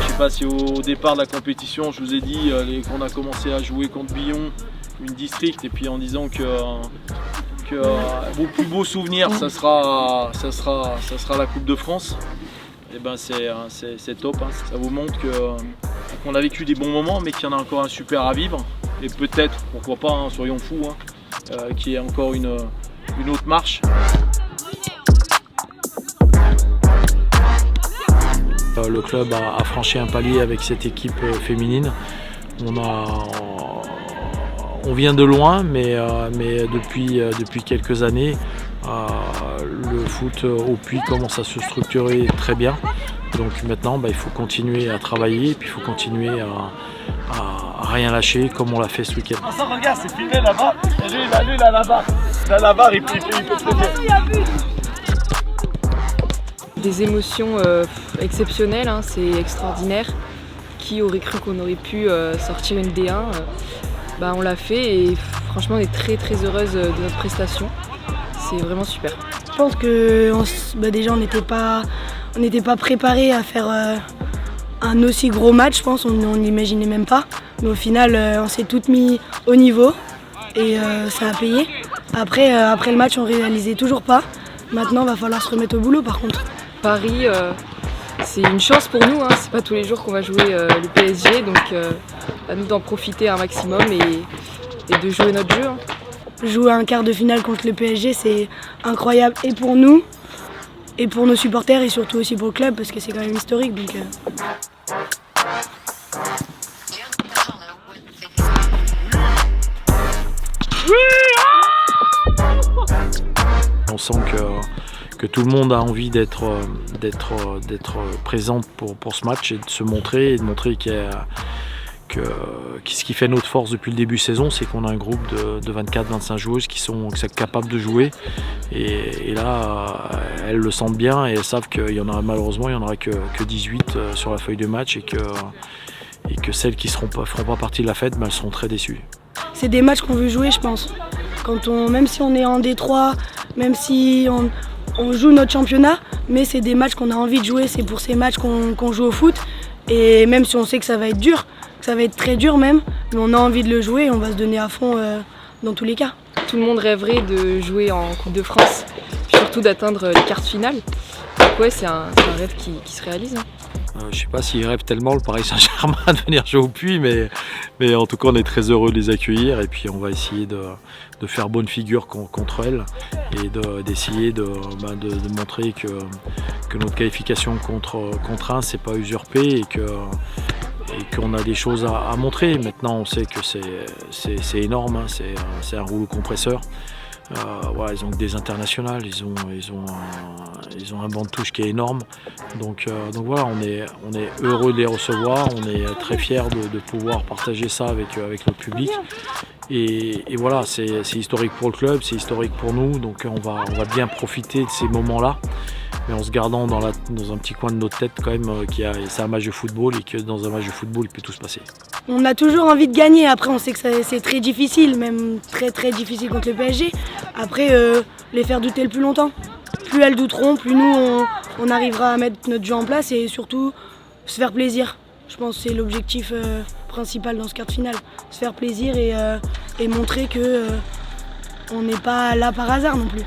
Je sais pas si au départ de la compétition, je vous ai dit qu'on a commencé à jouer contre Billon, une district, et puis en disant que vos plus beaux souvenirs, ça sera la Coupe de France. Et ben c'est top, hein. Ça vous montre qu'on a vécu des bons moments, mais qu'il y en a encore un super à vivre. Et peut-être, pourquoi pas, hein, soyons fous, hein, qu'il y ait encore une autre marche. Le club a franchi un palier avec cette équipe féminine. On vient de loin, mais depuis quelques années, le foot au Puy commence à se structurer très bien. Donc maintenant, il faut continuer à travailler, et puis il faut continuer à rien lâcher comme on l'a fait ce week-end. Ça, regarde, c'est filmé là-bas. Lui, là-bas. Là-bas, il peut très Des émotions exceptionnelles, hein, c'est extraordinaire. Qui aurait cru qu'on aurait pu sortir une D1 on l'a fait et franchement on est très très heureuse de notre prestation. C'est vraiment super. Je pense que déjà on n'était pas préparé à faire un aussi gros match, je pense, on n'imaginait même pas. Mais au final on s'est toutes mis au niveau et ça a payé. Après le match on réalisait toujours pas. Maintenant il va falloir se remettre au boulot par contre. Paris, c'est une chance pour nous, hein. C'est pas tous les jours qu'on va jouer le PSG, donc à nous d'en profiter un maximum et de jouer notre jeu, hein. Jouer un quart de finale contre le PSG, c'est incroyable et pour nous, et pour nos supporters, et surtout aussi pour le club, parce que c'est quand même historique. Donc, On sent que tout le monde a envie d'être présent pour ce match et de se montrer, et de montrer ce qui fait notre force depuis le début de saison, c'est qu'on a un groupe de 24-25 joueuses qui sont capables de jouer. Et là, elles le sentent bien et elles savent malheureusement, il n'y en aura que 18 sur la feuille de match, et que celles qui ne feront pas partie de la fête, elles seront très déçues. C'est des matchs qu'on veut jouer, je pense. Même si on est en D3, même si on joue notre championnat, mais c'est des matchs qu'on a envie de jouer, c'est pour ces matchs qu'on joue au foot. Et même si on sait que ça va être dur, que ça va être très dur même, mais on a envie de le jouer et on va se donner à fond dans tous les cas. Tout le monde rêverait de jouer en Coupe de France, puis surtout d'atteindre les quarts finales. Donc ouais, c'est un rêve qui se réalise, hein. Je ne sais pas s'ils rêvent tellement, le Paris Saint-Germain, de venir jouer au Puy, mais en tout cas on est très heureux de les accueillir, et puis on va essayer de faire bonne figure contre elles et d'essayer de montrer que notre qualification contre un, c'est pas usurpé, et qu'on a des choses à montrer. Maintenant on sait que c'est énorme, hein, c'est un rouleau compresseur. Ils ont des internationales, ils ont un banc de touche qui est énorme. Donc voilà, on est heureux de les recevoir, on est très fiers de pouvoir partager ça avec notre public. Et voilà, c'est historique pour le club, c'est historique pour nous, donc on va bien profiter de ces moments-là, mais en se gardant dans un petit coin de notre tête quand même c'est un match de football, et que dans un match de football il peut tout se passer. On a toujours envie de gagner, après on sait que c'est très difficile, même très très difficile contre le PSG. Après les faire douter le plus longtemps. Plus elles douteront, plus nous on arrivera à mettre notre jeu en place, et surtout se faire plaisir. Je pense que c'est l'objectif principal dans ce quart de finale. Se faire plaisir et montrer qu'on n'est pas là par hasard non plus.